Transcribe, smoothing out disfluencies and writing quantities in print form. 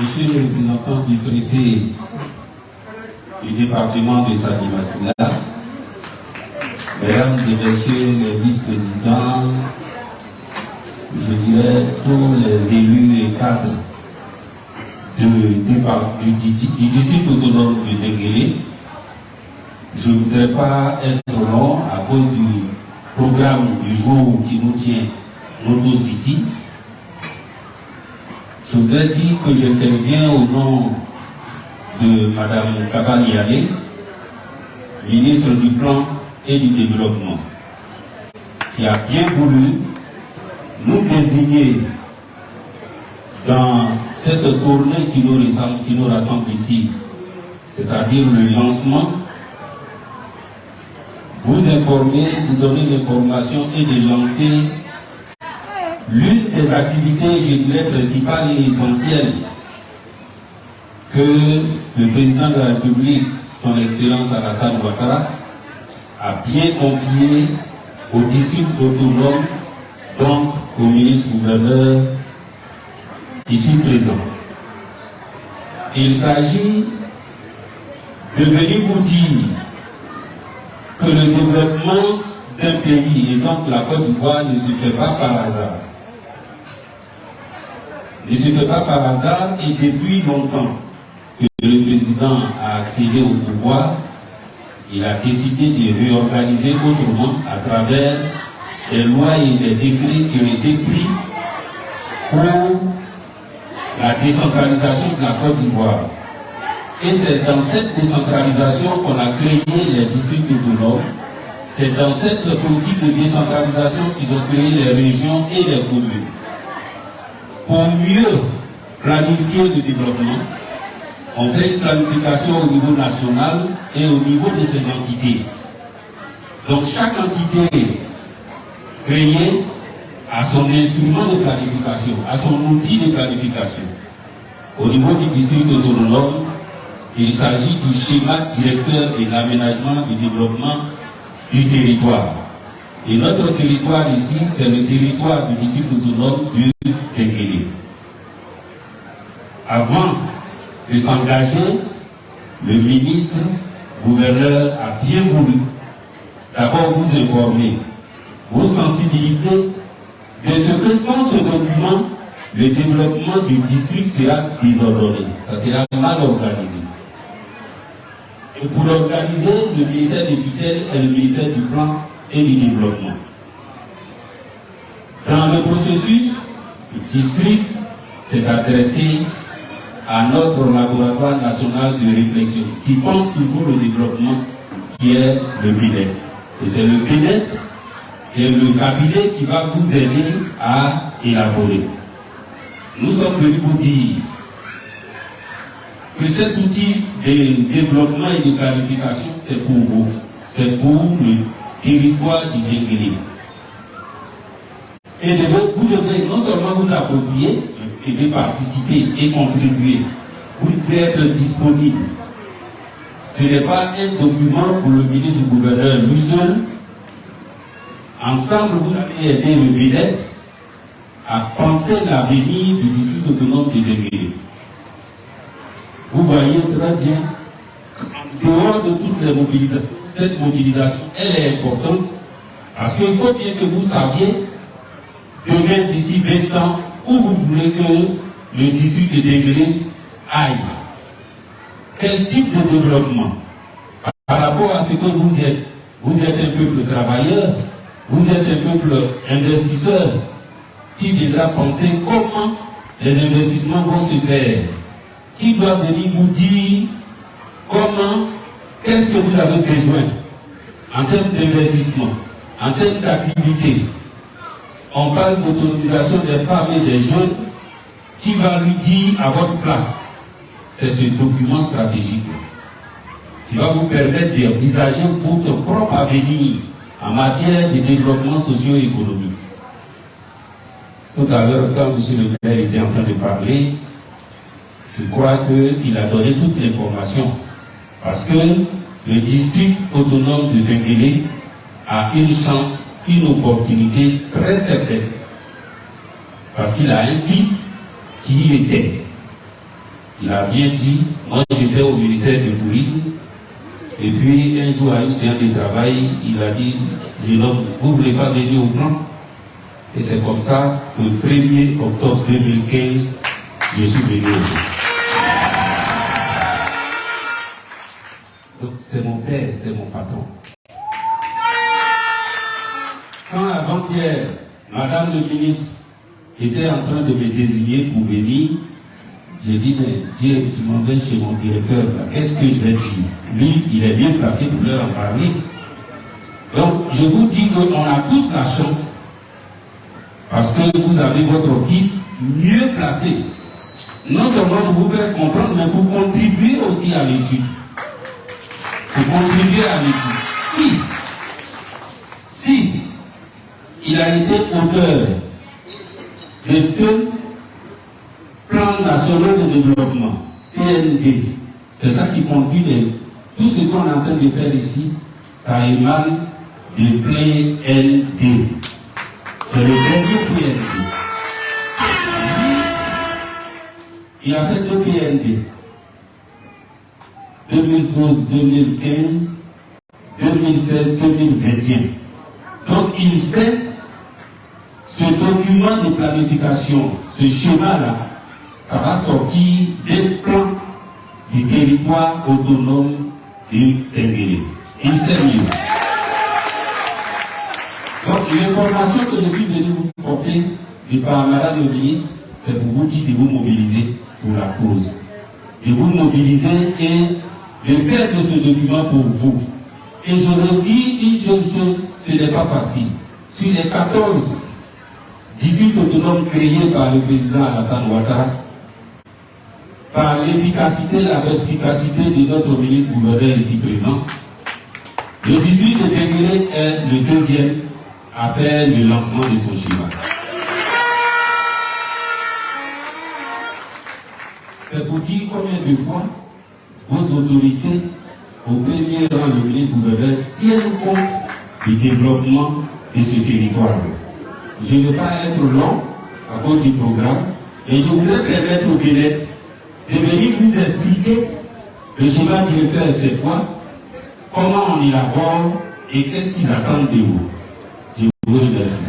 Monsieur le représentant du préfet du département de Saint-Dimatula, mesdames et messieurs les vice-présidents, je dirais tous les élus et cadres du district autonome de Denguélé, je ne voudrais pas être long à cause du programme du jour qui nous tient nous tous ici. Je voudrais dire que j'interviens au nom de Mme Kabaniale, ministre du Plan et du Développement, qui a bien voulu nous désigner dans cette tournée qui nous rassemble ici, c'est-à-dire le lancement, vous informer, vous donner l'information et de lancer l'une des activités, je dirais, principales et essentielles que le président de la République, son Excellence Alassane Ouattara, a bien confié au district autonome, donc au ministre-gouverneur ici présent. Il s'agit de venir vous dire que le développement d'un pays, et donc la Côte d'Ivoire, ne se fait pas par hasard. Ne se fait pas par hasard, et depuis longtemps que le président a accédé au pouvoir, il a décidé de réorganiser autrement à travers des lois et des décrets qui ont été pris pour la décentralisation de la Côte d'Ivoire. Et c'est dans cette décentralisation qu'on a créé les districts autonomes. C'est dans cette politique de décentralisation qu'ils ont créé les régions et les communes. Pour mieux planifier le développement, on fait une planification au niveau national et au niveau de ces entités. Donc chaque entité créée a son instrument de planification, a son outil de planification. Au niveau du district autonome, il s'agit du schéma directeur de l'aménagement et du développement du territoire. Et notre territoire ici, c'est le territoire du district autonome du Denguélé. Avant de s'engager, le ministre-gouverneur a bien voulu d'abord vous informer, vous sensibiliser de ce que sans ce document, le développement du district sera désordonné, ça sera mal organisé. Et pour l'organiser, le ministère des tutelles est le ministère du Plan et du Développement. Dans le processus, le district s'est adressé à notre laboratoire national de réflexion qui pense toujours le développement, qui est le BINET. Et c'est le BINET qui est le cabinet qui va vous aider à élaborer. Nous sommes venus vous dire que cet outil de développement et de planification, c'est pour vous, c'est pour le territoire du Denguélé. Et vous devez non seulement vous approprier, et de participer et contribuer. Vous devez être disponible. Ce n'est pas un document pour le ministre-gouverneur lui seul. Ensemble, vous allez aider le BINET à penser l'avenir du district autonome de Denguélé. Vous voyez très bien, en dehors de toutes les mobilisations, cette mobilisation, elle est importante parce qu'il faut bien que vous sachiez, demain, d'ici 20 ans, où vous voulez que le district de Denguélé aille. Quel type de développement par rapport à ce que vous êtes. Vous êtes un peuple travailleur, vous êtes un peuple investisseur qui viendra penser comment les investissements vont se faire. Qui doit venir vous dire comment, qu'est-ce que vous avez besoin en termes d'investissement, en termes d'activité. On parle d'autonomisation des femmes et des jeunes. Qui va lui dire à votre place? C'est ce document stratégique qui va vous permettre d'envisager votre propre avenir en matière de développement socio-économique. Tout à l'heure, quand M. le maire était en train de parler, je crois qu'il a donné toute l'information. Parce que le district autonome de Denguélé a une chance, une opportunité très certaine. Parce qu'il a un fils qui y était. Il a bien dit, moi j'étais au ministère du Tourisme, et puis un jour à une séance de travail, il a dit, jeune homme, vous ne voulez pas venir au plan? Et c'est comme ça que le 1er octobre 2015, je suis venu au plan. Donc c'est mon père, c'est mon patron. Quand avant-hier, Madame le ministre était en train de me désigner pour venir, j'ai dit, mais Dieu, tu m'en vais chez mon directeur, qu'est-ce que je vais dire? Lui, il est bien placé pour leur en parler. Donc, je vous dis qu'on a tous la chance, parce que vous avez votre fils mieux placé. Non seulement pour vous faire comprendre, mais pour contribuer aussi à l'étude. Pour contribuer à l'étude. Si il a été auteur de 2 plans nationaux de développement, PND, c'est ça qui conduit tout ce qu'on est en train de faire ici, ça émane de PND. C'est le dernier PND. Il a fait 2 PND. 2012, 2015, 2016, 2021. Donc il sait ce document de planification, ce schéma-là, ça va sortir des plans du territoire autonome du Tenguele. Il sait mieux. Donc l'information que je suis venu vous porter par Madame le ministre, c'est pour vous dire de vous mobiliser pour la cause. De vous mobiliser et de faire de ce document pour vous. Et je redis une seule chose, ce n'est pas facile. Sur les 14 districts autonomes créés par le président Alassane Ouattara, par l'efficacité, la perspicacité de notre ministre-gouverneur ici présent, le district de Tenguele est le deuxième à faire le lancement de son schéma. C'est pour dire combien de fois vos autorités, au premier rang le ministre-gouverneur, tiennent compte du développement de ce territoire. Je ne vais pas être long à cause du programme, et je voudrais permettre au Bénet de venir vous expliquer le schéma directeur c'est quoi, comment on élabore et qu'est-ce qu'ils attendent de vous. Je vous remercie.